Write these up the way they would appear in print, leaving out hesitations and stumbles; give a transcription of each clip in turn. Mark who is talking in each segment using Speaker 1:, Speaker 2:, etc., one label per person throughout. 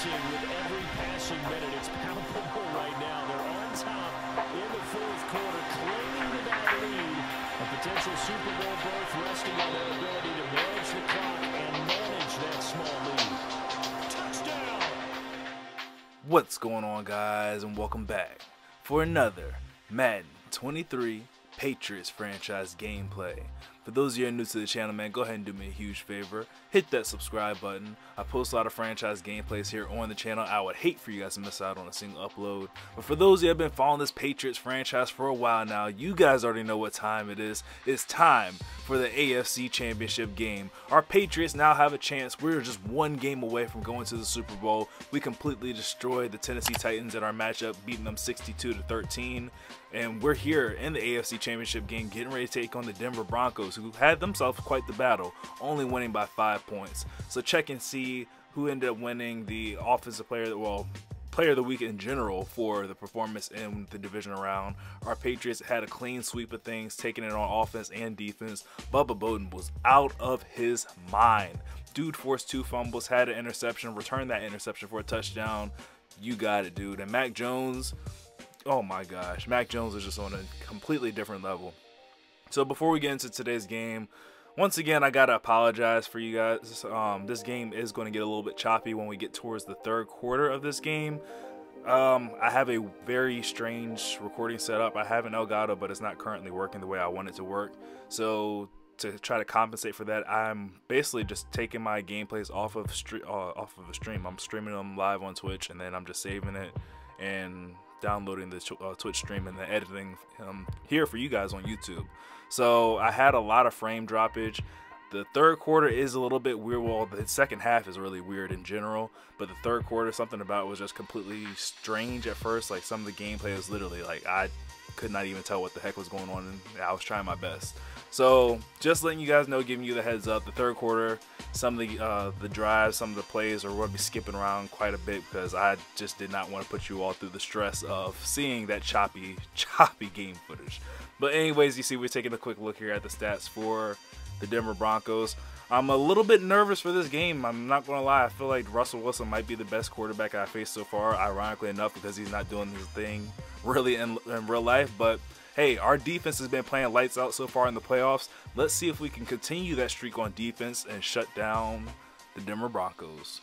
Speaker 1: advancing with every passing minute. It's palpable right now. They're on top in the fourth quarter, claiming the bad lead. A potential Super Bowl berth resting on their ability to manage the clock and manage that small lead. Touchdown!
Speaker 2: What's going on, guys, and welcome back for another Madden 23 Patriots franchise gameplay. For those of you who are new to the channel, man, go ahead and do me a huge favor. Hit that subscribe button. I post a lot of franchise gameplays here on the channel. I would hate for you guys to miss out on a single upload. But for those of you who have been following this Patriots franchise for a while now, you guys already know what time it is. It's time for the AFC Championship game. Our Patriots now have a chance. We're just one game away from going to the Super Bowl. We completely destroyed the Tennessee Titans in our matchup, beating them 62-13. And we're here in the AFC Championship game getting ready to take on the Denver Broncos, who had themselves quite the battle, only winning by 5 points. So check and see who ended up winning the offensive player of the week in general for the performance in the divisional round. Our Patriots had a clean sweep of things, taking it on offense and defense. Bubba Bowden was out of his mind. Dude forced 2 fumbles, had an interception, returned that interception for a touchdown. You got it, dude. And Mac Jones, oh my gosh, Mac Jones is just on a completely different level. So before we get into today's game, once again, I gotta apologize for you guys. This game is going to get a little bit choppy when we get towards the third quarter of this game. I have a very strange recording setup. I have an Elgato, but it's not currently working the way I want it to work. So to try to compensate for that, I'm basically just taking my gameplays off of a stream. I'm streaming them live on Twitch, and then I'm just saving it and downloading the Twitch stream and then editing here for you guys on YouTube. So I had a lot of frame droppage. The third quarter is a little bit weird. Well, the second half is really weird in general, but the third quarter, something about it was just completely strange at first. Like, some of the gameplay was literally like, I could not even tell what the heck was going on, and I was trying my best. So just letting you guys know, giving you the heads up, the third quarter, some of the drives, some of the plays are going to be skipping around quite a bit, because I just did not want to put you all through the stress of seeing that choppy game footage. But anyways, you see, we're taking a quick look here at the stats for the Denver Broncos. I'm a little bit nervous for this game. I'm not going to lie. I feel like Russell Wilson might be the best quarterback I've faced so far, ironically enough, because he's not doing his thing really in real life. But hey, our defense has been playing lights out so far in the playoffs. Let's see if we can continue that streak on defense and shut down the Denver Broncos.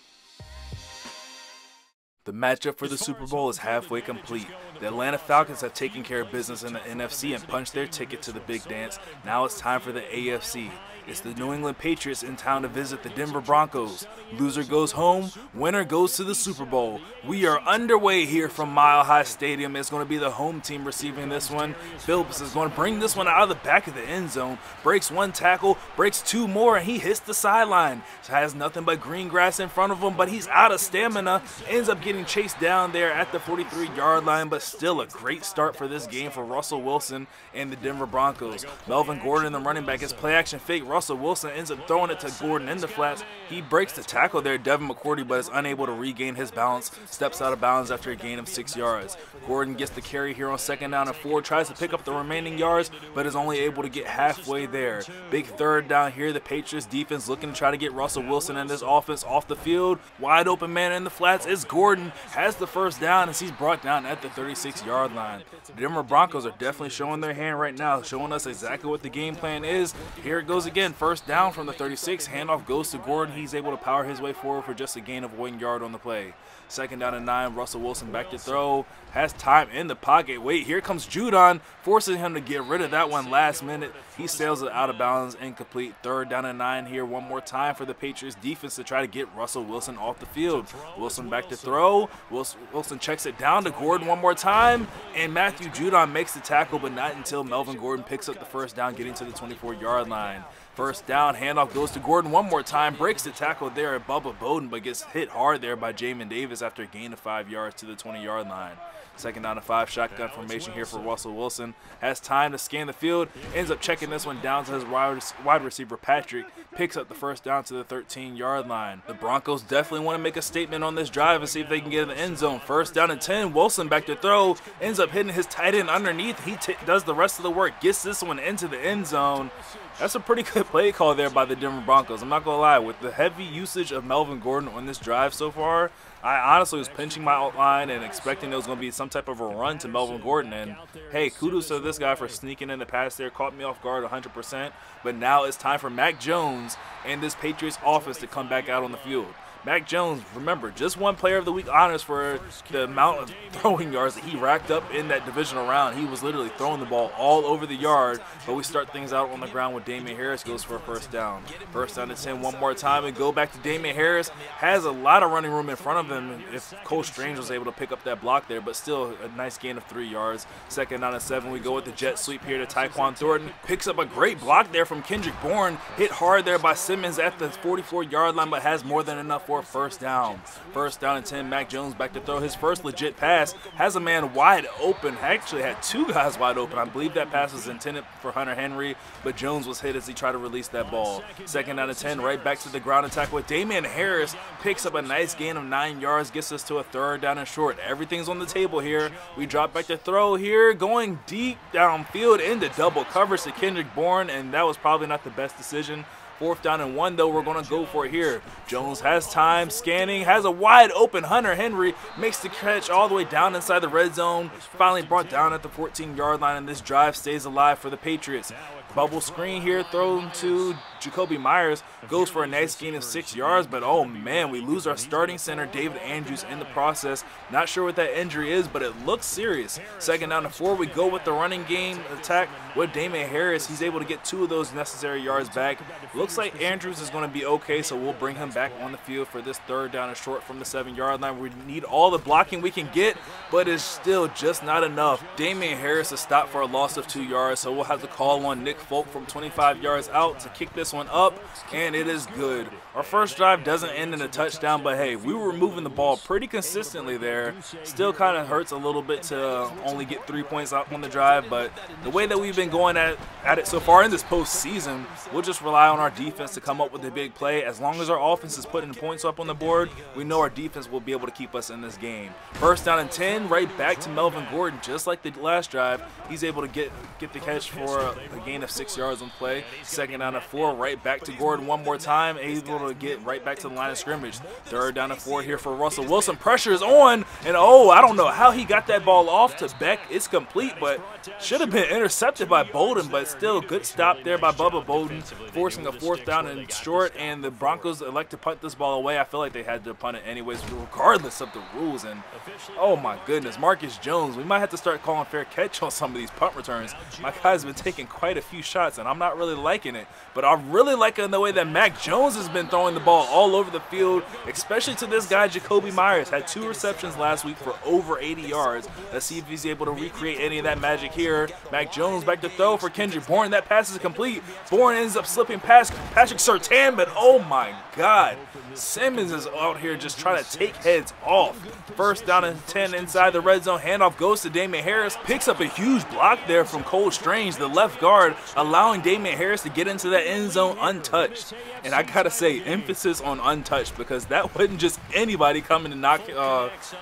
Speaker 2: The matchup for the Super Bowl is halfway complete. The Atlanta Falcons have taken care of business in the NFC and punched their ticket to the big dance. Now it's time for the AFC. It's the New England Patriots in town to visit the Denver Broncos. Loser goes home, winner goes to the Super Bowl. We are underway here from Mile High Stadium. It's going to be the home team receiving this one. Phillips is going to bring this one out of the back of the end zone. Breaks 1 tackle, breaks 2 more, and he hits the sideline. Has nothing but green grass in front of him, but he's out of stamina. Ends up getting chased down there at the 43-yard line, but still a great start for this game for Russell Wilson and the Denver Broncos. Melvin Gordon, the running back, is play action fake. Russell Wilson ends up throwing it to Gordon in the flats. He breaks the tackle there, Devin McCourty, but is unable to regain his balance. Steps out of bounds after a gain of 6 yards. Gordon gets the carry here on 2nd down and 4, tries to pick up the remaining yards, but is only able to get halfway there. Big 3rd down here. The Patriots defense looking to try to get Russell Wilson and this offense off the field. Wide open man in the flats is Gordon. Has the 1st down as he's brought down at the 36-yard line. The Denver Broncos are definitely showing their hand right now, showing us exactly what the game plan is. Here it goes again. 1st down from the 36. Handoff goes to Gordon. He's able to power his way forward for just a gain of 1 yard on the play. 2nd down and 9. Russell Wilson back to throw. Has time in the pocket. Wait, here comes Judon, forcing him to get rid of that one last minute. He sails it out of bounds, incomplete. 3rd down and 9 here one more time for the Patriots defense to try to get Russell Wilson off the field. Wilson back to throw. Wilson checks it down to Gordon one more time, and Matthew Judon makes the tackle, but not until Melvin Gordon picks up the 1st down, getting to the 24-yard line. 1st down, handoff goes to Gordon one more time, breaks the tackle there at Bubba Bowden, but gets hit hard there by Jamin Davis after a gain of 5 yards to the 20-yard line. 2nd down and 5, shotgun formation here for Russell Wilson. Has time to scan the field, ends up checking this one down to his wide receiver Patrick, picks up the 1st down to the 13-yard line. The Broncos definitely want to make a statement on this drive and see if they can get in the end zone. 1st down and 10, Wilson back to throw, ends up hitting his tight end underneath. He does the rest of the work, gets this one into the end zone. That's a pretty good play call there by the Denver Broncos. I'm not going to lie. With the heavy usage of Melvin Gordon on this drive so far, I honestly was pinching my outline and expecting there was going to be some type of a run to Melvin Gordon. And, hey, kudos to this guy for sneaking in the pass there. Caught me off guard 100%. But now it's time for Mac Jones and this Patriots offense to come back out on the field. Mac Jones, remember, just won Player of the Week honors for the amount of throwing yards that he racked up in that divisional round. He was literally throwing the ball all over the yard, but we start things out on the ground with Damien Harris goes for a first down. First down to 10 one more time and go back to Damien Harris. Has a lot of running room in front of him if Cole Strange was able to pick up that block there, but still a nice gain of 3 yards. Second down to 7, we go with the jet sweep here to Tyquan Thornton. Picks up a great block there from Kendrick Bourne. Hit hard there by Simmons at the 44-yard line, but has more than enough for a first down. First down and 10, Mac Jones back to throw his first legit pass. Has a man wide open. Actually had 2 guys wide open. I believe that pass was intended for Hunter Henry, but Jones was hit as he tried to release that ball. Second down and 10, right back to the ground attack with Damien Harris. Picks up a nice gain of 9 yards, gets us to a third down and short. Everything's on the table here. We drop back to throw here, going deep downfield into double coverage to Kendrick Bourne, and that was probably not the best decision. Fourth down and 1, though, we're going to go for it here. Jones has time, scanning, has a wide open Hunter Henry, makes the catch all the way down inside the red zone, finally brought down at the 14-yard line, and this drive stays alive for the Patriots. Bubble screen here thrown to Jacoby Myers, goes for a nice gain of 6 yards, but oh man, we lose our starting center David Andrews in the process. Not sure what that injury is, but it looks serious. Second down to 4, we go with the running game attack with Damien Harris. He's able to get 2 of those necessary yards back. Looks like Andrews is going to be okay, so we'll bring him back on the field for this third down and short from the 7-yard line. We need all the blocking we can get, but it's still just not enough. Damien Harris is stopped for a loss of 2 yards, so we'll have to call on Nick Folk from 25 yards out to kick this one up, and it is good. Our first drive doesn't end in a touchdown, but hey, we were moving the ball pretty consistently there. Still kind of hurts a little bit to only get 3 points out on the drive, but the way that we've been going at it so far in this postseason, we'll just rely on our defense to come up with a big play. As long as our offense is putting points up on the board, we know our defense will be able to keep us in this game. First down and 10, right back to Melvin Gordon, just like the last drive. He's able to get the catch for a gain of 6 yards on play. Second down and 4, right back to Gordon one more time, able to get right back to the line of scrimmage. Third down and 4 here for Russell Wilson. Pressure is on, and oh, I don't know how he got that ball off to Beck. It's complete, but should have been intercepted by Bolden, but still good stop there by Bubba Bolden, forcing a fourth down and short, and the Broncos elect to punt this ball away. I feel like they had to punt it anyways, regardless of the rules. And oh my goodness, Marcus Jones, we might have to start calling fair catch on some of these punt returns. My guy's been taking quite a few shots, and I'm not really liking it, but I'm really liking the way that Mac Jones has been throwing the ball all over the field, especially to this guy Jacoby Myers. Had 2 receptions last week for over 80 yards. Let's see if he's able to recreate any of that magic here. Mac Jones back to throw for Kendrick Bourne. That pass is complete. Bourne ends up slipping past Patrick Surtain, but oh my God, Simmons is out here just trying to take heads off. First down and 10 inside the red zone. Handoff goes to Damien Harris. Picks up a huge block there from Cole Strange, the left guard, allowing Damien Harris to get into that end zone untouched. And I gotta say, emphasis on untouched, because that wasn't just anybody coming to knock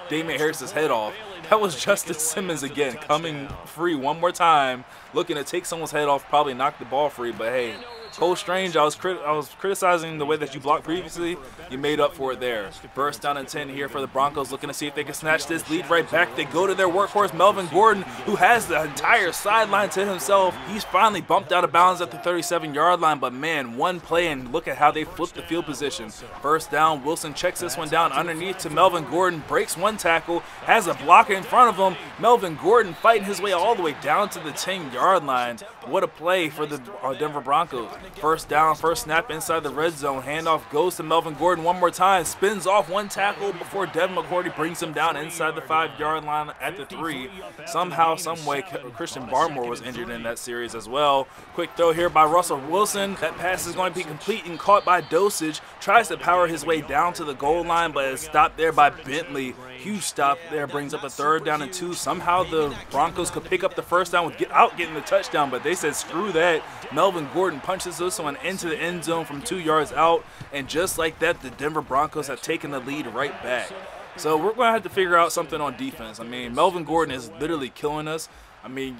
Speaker 2: Damien Harris's head off. That was Justice Simmons again, coming free one more time, looking to take someone's head off, probably knock the ball free, but hey, Cole Strange, I was criticizing the way that you blocked previously. You made up for it there. First down and 10 here for the Broncos, looking to see if they can snatch this lead right back. They go to their workhorse, Melvin Gordon, who has the entire sideline to himself. He's finally bumped out of bounds at the 37-yard line, but man, one play and look at how they flipped the field position. First down, Wilson checks this one down underneath to Melvin Gordon, breaks one tackle, has a blocker in front of him. Melvin Gordon fighting his way all the way down to the 10-yard line. What a play for the Denver Broncos. First down, first snap inside the red zone. Handoff goes to Melvin Gordon one more time. Spins off one tackle before Devin McCourty brings him down inside the 5-yard line at the 3. Somehow, some way, Christian Barmore was injured in that series as well. Quick throw here by Russell Wilson. That pass is going to be complete and caught by Dosage. Tries to power his way down to the goal line, but is stopped there by Bentley. Huge stop there, brings up a third down and 2. Somehow the Broncos could pick up the first down without getting the touchdown, but they said screw that. Melvin Gordon punches this one into the end zone from 2 yards out, and just like that, the Denver Broncos have taken the lead right back. So we're going to have to figure out something on defense. I mean, Melvin Gordon is literally killing us. I mean,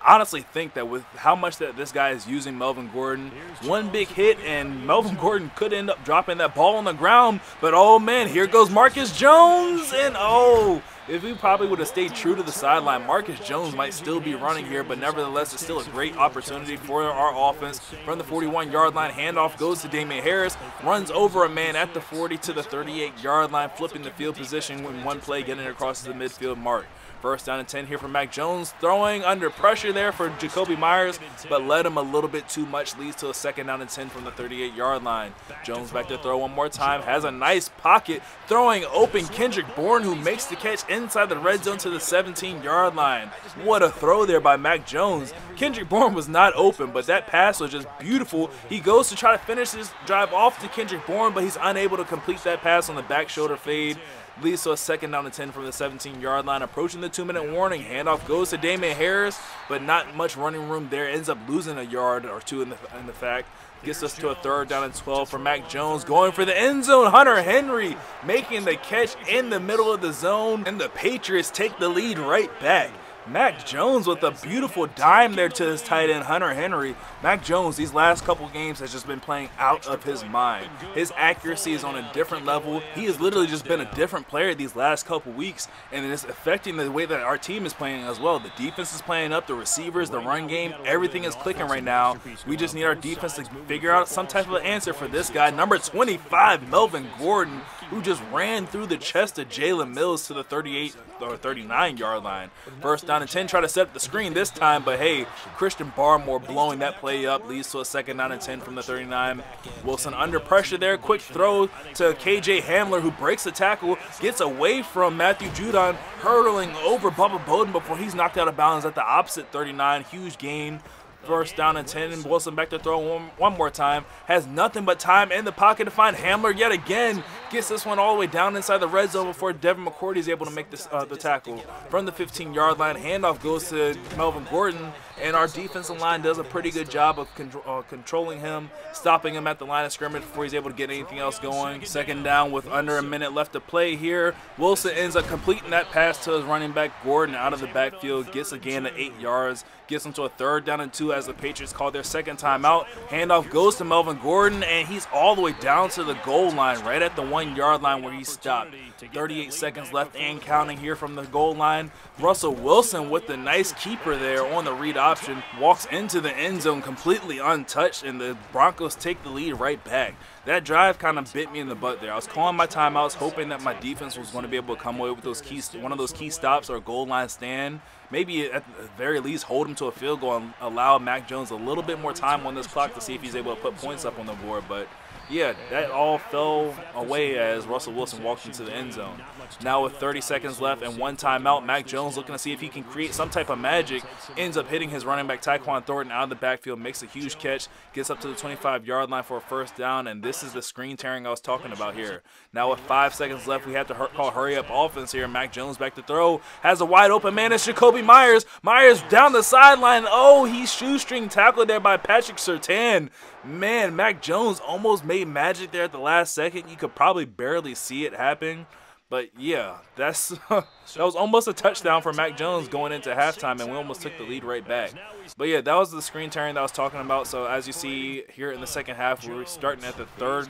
Speaker 2: honestly think that with how much that this guy is using Melvin Gordon, one big hit and Melvin Gordon could end up dropping that ball on the ground. But oh man, here goes Marcus Jones, and oh, if we probably would have stayed true to the sideline, Marcus Jones might still be running here, but nevertheless, it's still a great opportunity for our offense. From the 41-yard line, handoff goes to Damian Harris, runs over a man at the 40 to the 38-yard line, flipping the field position with one play, getting across the midfield mark. First down and 10 here for Mac Jones, throwing under pressure there for Jacoby Myers, but led him a little bit too much, leads to a second down and 10 from the 38-yard line. Jones back to throw one more time, has a nice pocket, throwing open Kendrick Bourne, who makes the catch inside the red zone to the 17-yard line. What a throw there by Mac Jones. Kendrick Bourne was not open, but that pass was just beautiful. He goes to try to finish his drive off to Kendrick Bourne, but he's unable to complete that pass on the back shoulder fade. Leads to a second down and 10 from the 17-yard line. Approaching the 2-minute warning. Handoff goes to Damian Harris, but not much running room there. Ends up losing a yard or two in the fact. Gets us to a third down and 12 for Mac Jones. Going for the end zone. Hunter Henry making the catch in the middle of the zone. And the Patriots take the lead right back. Mac Jones with a beautiful dime there to his tight end, Hunter Henry. Mac Jones, these last couple games, has just been playing out of his mind. His accuracy is on a different level. He has literally just been a different player these last couple weeks, and it's affecting the way that our team is playing as well. The defense is playing up, the receivers, the run game, everything is clicking right now. We just need our defense to figure out some type of answer for this guy, number 25, Melvin Gordon, who just ran through the chest of Jalen Mills to the 38 or 39-yard line. First down and 10, try to set up the screen this time, but hey, Christian Barmore blowing that play up, leads to a second down and 10 from the 39. Wilson under pressure there, quick throw to KJ Hamler, who breaks the tackle, gets away from Matthew Judon, hurdling over Bubba Bowden before he's knocked out of bounds at the opposite 39. Huge gain. First down and 10, and Wilson back to throw one more time. Has nothing but time in the pocket to find Hamler yet again. Gets this one all the way down inside the red zone before Devin McCourty is able to make this, the tackle. From the 15-yard line, handoff goes to Melvin Gordon, and our defensive line does a pretty good job of controlling him, stopping him at the line of scrimmage before he's able to get anything else going. Second down with under a minute left to play here. Wilson ends up completing that pass to his running back Gordon out of the backfield, gets a gain of 8 yards, gets him to a third down and 2 as the Patriots call their second timeout. Handoff goes to Melvin Gordon, and he's all the way down to the goal line, right at the 1-yard line where he stopped. 38 seconds left and counting here from the goal line. Russell Wilson with the nice keeper there on the read option, walks into the end zone completely untouched, and the Broncos take the lead right back. That drive kind of bit me in the butt there. I was calling my timeouts, hoping that my defense was going to be able to come away with those one of those key stops or a goal line stand. Maybe at the very least hold him to a field goal and allow Mac Jones a little bit more time on this clock to see if he's able to put points up on the board. But yeah, that all fell away as Russell Wilson walked into the end zone. Now with 30 seconds left and one timeout, Mac Jones looking to see if he can create some type of magic, ends up hitting his running back Tyquan Thornton out of the backfield, makes a huge catch, gets up to the 25-yard line for a first down, and this is the screen tearing I was talking about here. Now with 5 seconds left, we have to call hurry-up offense here. Mac Jones back to throw, has a wide open man, it's Jacoby Myers. Myers down the sideline. Oh, he's shoestring tackled there by Patrick Surtain. Man, Mac Jones almost made magic there at the last second. You could probably barely see it happen. But yeah, that was almost a touchdown for Mac Jones going into halftime, and we almost took the lead right back. But yeah, that was the screen tearing that I was talking about. So as you see here in the second half, we're starting at the third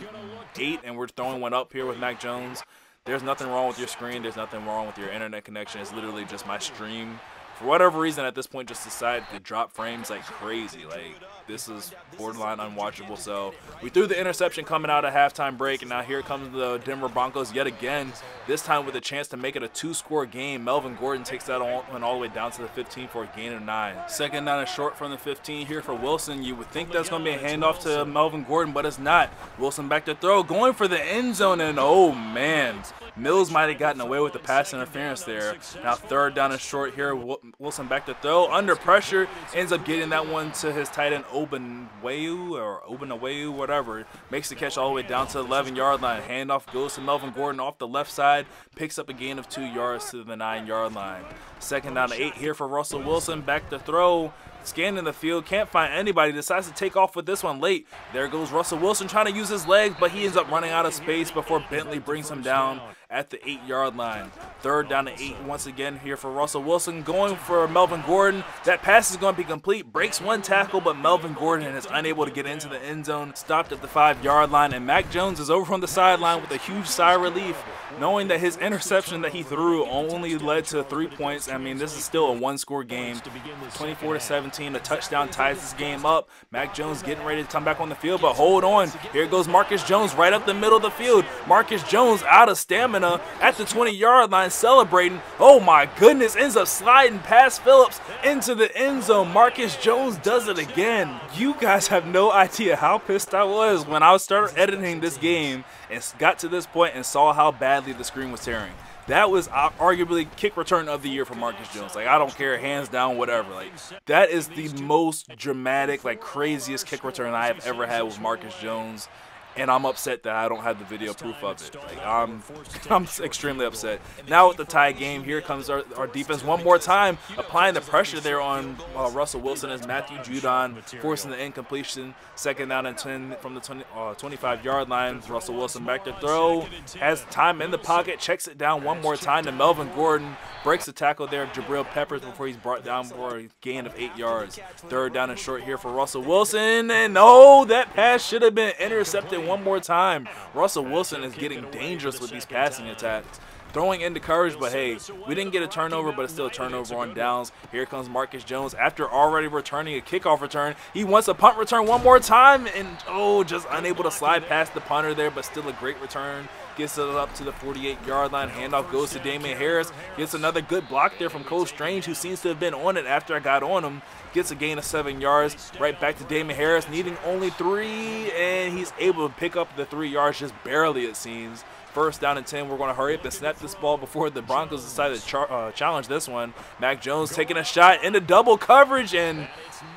Speaker 2: 8, and we're throwing one up here with Mac Jones. There's nothing wrong with your screen. There's nothing wrong with your internet connection. It's literally just my stream. For whatever reason, at this point, just decided to drop frames like crazy. Like, this is borderline unwatchable. So we threw the interception coming out of halftime break, and now here comes the Denver Broncos yet again, this time with a chance to make it a 2-score game. Melvin Gordon takes that all the way down to the 15 for a gain of 9. Second down and short from the 15 here for Wilson. You would think that's going to be a handoff to Melvin Gordon, but it's not. Wilson back to throw, going for the end zone, and oh man, Mills might have gotten away with the pass interference there. Now third down and short here. Wilson back to throw, under pressure, ends up getting that one to his tight end Obenawayu, whatever. Makes the catch all the way down to the 11-yard line. Handoff goes to Melvin Gordon off the left side, picks up a gain of 2 yards to the 9-yard line. Second down and 8 here for Russell Wilson, back to throw. scanning the field, can't find anybody, decides to take off with this one late. There goes Russell Wilson trying to use his legs, but he ends up running out of space before Bentley brings him down at the 8-yard line. 3rd down to 8 once again here for Russell Wilson, going for Melvin Gordon. That pass is going to be complete, breaks one tackle, but Melvin Gordon is unable to get into the end zone, stopped at the 5-yard line, and Mac Jones is over on the sideline with a huge sigh of relief, knowing that his interception that he threw only led to 3 points. I mean, this is still a one-score game. 24-17, a touchdown ties this game up. Mac Jones getting ready to come back on the field, but hold on. Here goes Marcus Jones right up the middle of the field. Marcus Jones out of stamina at the 20-yard line celebrating. Oh my goodness, ends up sliding past Phillips into the end zone. Marcus Jones does it again. You guys have no idea how pissed I was when I started editing this game and got to this point and saw how badly the screen was tearing. That was arguably kick return of the year for Marcus Jones. Like, I don't care, hands down, whatever. Like, that is the most dramatic, like, craziest kick return I have ever had with Marcus Jones. And I'm upset that I don't have the video proof of it. Like, I'm extremely upset. Now with the tie game, here comes our defense one more time, applying the pressure there on Russell Wilson as Matthew Judon forcing the incompletion. 2nd down and 10 from the 25-yard line. Russell Wilson back to throw, has time in the pocket, checks it down one more time to Melvin Gordon, breaks the tackle there, Jabril Peppers, before he's brought down for a gain of 8 yards. 3rd down and short here for Russell Wilson, and no, that pass should have been intercepted one more time. Russell Wilson is getting dangerous with these passing attacks. Throwing into coverage, but hey, we didn't get a turnover, but it's still a turnover on downs. Here comes Marcus Jones after already returning a kickoff return. He wants a punt return one more time, and oh, just unable to slide past the punter there, but still a great return. Gets it up to the 48-yard line. Handoff goes to Damian Harris. Gets another good block there from Cole Strange, who seems to have been on it after I got on him. Gets a gain of 7 yards. Right back to Damian Harris, needing only 3, and he's able to pick up the 3 yards just barely, it seems. 1st down and 10. We're going to hurry up and snap this ball before the Broncos decide to challenge this one. Mac Jones taking a shot into double coverage, and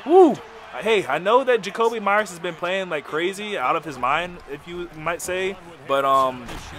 Speaker 2: woo! Hey, I know that Jacoby Myers has been playing like crazy, out of his mind, if you might say. But,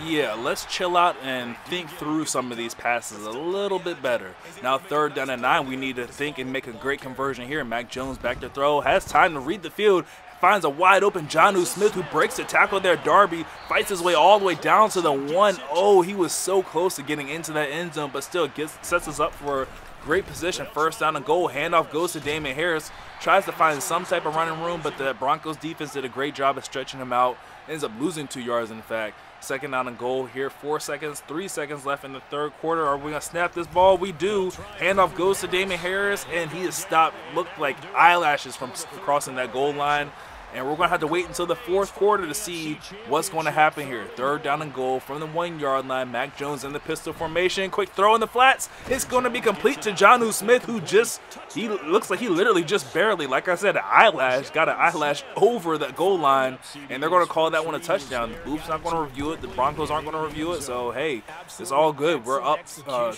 Speaker 2: yeah, let's chill out and think through some of these passes a little bit better. Now, 3rd down and 9, we need to think and make a great conversion here. Mac Jones back to throw, has time to read the field, finds a wide open Jonnu Smith, who breaks the tackle there. Darby fights his way all the way down to the 1. Oh, he was so close to getting into that end zone, but still sets us up for great position. 1st down and goal. Handoff goes to Damian Harris. Tries to find some type of running room, but the Broncos defense did a great job of stretching him out. Ends up losing 2 yards, in fact. 2nd down and goal here. 3 seconds left in the 3rd quarter. Are we going to snap this ball? We do. Handoff goes to Damian Harris, and he is stopped. Looked like eyelashes from crossing that goal line. And we're going to have to wait until the 4th quarter to see what's going to happen here. 3rd down and goal from the 1-yard line. Mac Jones in the pistol formation. Quick throw in the flats. It's going to be complete to Jonnu Smith, who he looks like he literally just barely, like I said, got an eyelash over the goal line. And they're going to call that one a touchdown. The Booth's not going to review it. The Broncos aren't going to review it. So, hey, it's all good. We're up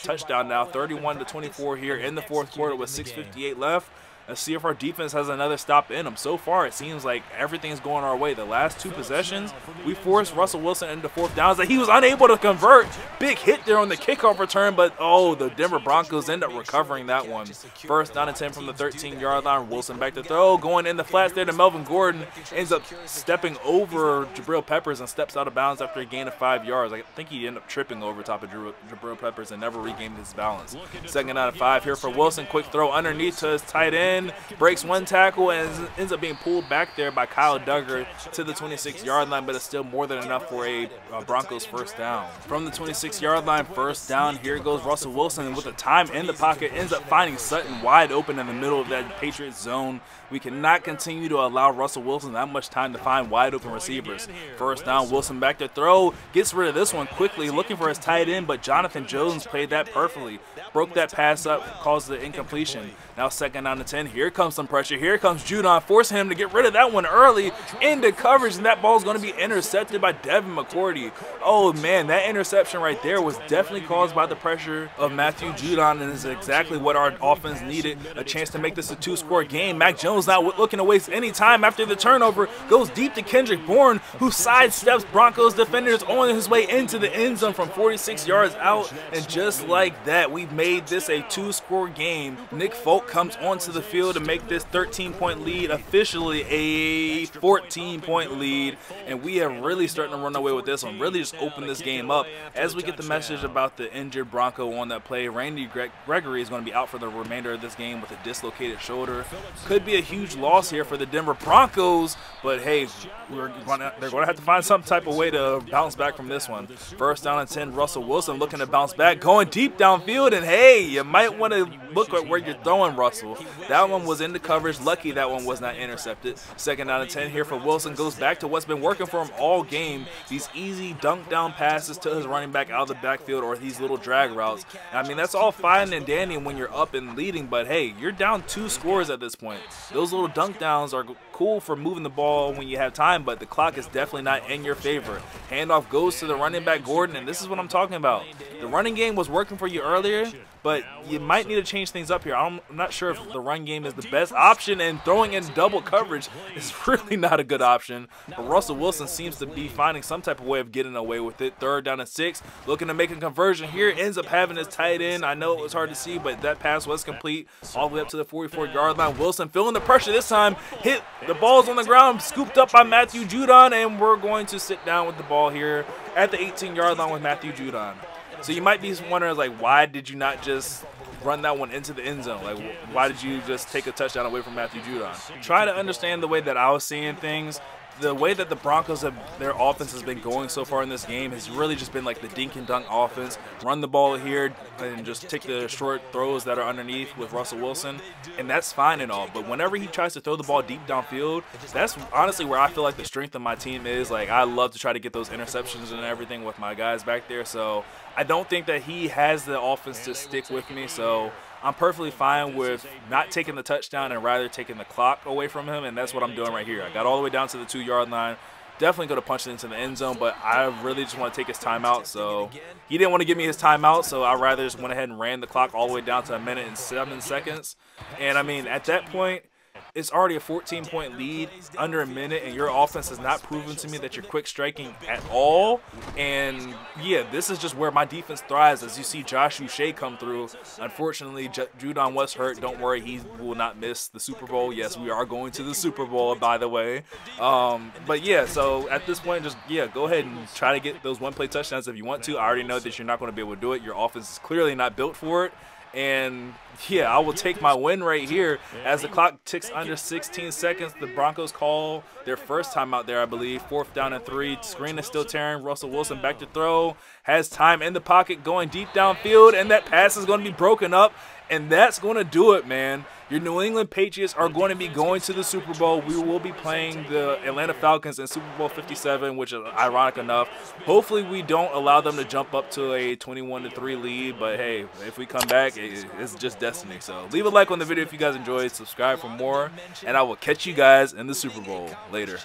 Speaker 2: touchdown now, 31-24 here in the 4th quarter with 6:58 left. Let's see if our defense has another stop in them. So far, it seems like everything's going our way. The last 2 possessions, we forced Russell Wilson into 4th downs that he was unable to convert. Big hit there on the kickoff return, but oh, the Denver Broncos end up recovering that one. 1st down and 10 from the 13-yard line. Wilson back to throw, going in the flats there to Melvin Gordon. Ends up stepping over Jabril Peppers and steps out of bounds after a gain of 5 yards. I think he ended up tripping over top of Jabril Peppers and never regained his balance. 2nd down and 5 here for Wilson. Quick throw underneath to his tight end. Breaks one tackle and ends up being pulled back there by Kyle Duggar to the 26-yard line, but it's still more than enough for a Broncos 1st down. From the 26-yard line, 1st down, here goes Russell Wilson, and with the time in the pocket, ends up finding Sutton wide open in the middle of that Patriots zone. We cannot continue to allow Russell Wilson that much time to find wide open receivers. 1st down, Wilson back to throw, gets rid of this one quickly, looking for his tight end, but Jonathan Jones played that perfectly. Broke that pass up, caused the incompletion. Now 2nd down and 10. Here comes some pressure. Here comes Judon, forcing him to get rid of that one early into coverage, and that ball is going to be intercepted by Devin McCourty. Oh man, that interception right there was definitely caused by the pressure of Matthew Judon, and is exactly what our offense needed. A chance to make this a 2-score game. Mac Jones not looking to waste any time after the turnover. Goes deep to Kendrick Bourne, who sidesteps Broncos defenders on his way into the end zone from 46 yards out. And just like that, we've made this a 2-score game. Nick Folk comes onto the field field to make this 13-point lead officially a 14-point lead, and we are really starting to run away with this one. Really just open this game up as we get the message about the injured Bronco on that play. Randy Gregory is going to be out for the remainder of this game with a dislocated shoulder. Could be a huge loss here for the Denver Broncos, but hey, they're going to have to find some type of way to bounce back from this one. First down and 10, Russell Wilson looking to bounce back, going deep downfield, and hey, you might want to look at where you're throwing, Russell. That one was in the coverage. Lucky that one was not intercepted. Second down and 10 here for Wilson. Goes back to what's been working for him all game. These easy dunk down passes to his running back out of the backfield, or these little drag routes. I mean, that's all fine and dandy when you're up and leading, but hey, you're down 2 scores at this point. Those little dunk downs are cool for moving the ball when you have time, but the clock is definitely not in your favor. Handoff goes to the running back Gordon, and this is what I'm talking about. The running game was working for you earlier, but you might need to change things up here. I'm not sure if the run game is the best option, and throwing in double coverage is really not a good option. But Russell Wilson seems to be finding some type of way of getting away with it. Third down and 6, looking to make a conversion here. Ends up having his tight end. I know it was hard to see, but that pass was complete all the way up to the 44-yard line. Wilson feeling the pressure this time. Hit the ball's on the ground, scooped up by Matthew Judon, and we're going to sit down with the ball here at the 18-yard line with Matthew Judon. So you might be wondering, like, why did you not just run that one into the end zone? Like, why did you just take a touchdown away from Matthew Judon? Try to understand the way that I was seeing things. The way that the Broncos their offense has been going so far in this game has really just been like the dink and dunk offense. Run the ball here and just take the short throws that are underneath with Russell Wilson, and that's fine and all. But whenever he tries to throw the ball deep downfield, that's honestly where I feel like the strength of my team is. Like, I love to try to get those interceptions and everything with my guys back there. So I don't think that he has the offense to stick with me. So I'm perfectly fine with not taking the touchdown and rather taking the clock away from him, and that's what I'm doing right here. I got all the way down to the 2-yard line. Definitely could have punched it into the end zone, but I really just want to take his timeout. So he didn't want to give me his timeout, so I rather just went ahead and ran the clock all the way down to 1 minute and 7 seconds. And I mean, at that point, it's already a 14-point lead under a minute, and your offense has not proven to me that you're quick striking at all. And yeah, this is just where my defense thrives, as you see Josh Uche come through. Unfortunately, Judon was hurt. Don't worry, he will not miss the Super Bowl. Yes, we are going to the Super Bowl, by the way. But yeah, so at this point, just go ahead and try to get those one-play touchdowns if you want to. I already know that you're not going to be able to do it. Your offense is clearly not built for it. And yeah, I will take my win right here as the clock ticks under 16 seconds. The Broncos call their first time out there, I believe. 4th down and 3. Screen is still tearing. Russell Wilson back to throw. Has time in the pocket, going deep downfield, and that pass is going to be broken up. And that's going to do it, man. Your New England Patriots are going to be going to the Super Bowl. We will be playing the Atlanta Falcons in Super Bowl 57, which is ironic enough. Hopefully we don't allow them to jump up to a 21-3 lead, but hey, if we come back, it's just destiny. So leave a like on the video if you guys enjoyed, subscribe for more, and I will catch you guys in the Super Bowl later.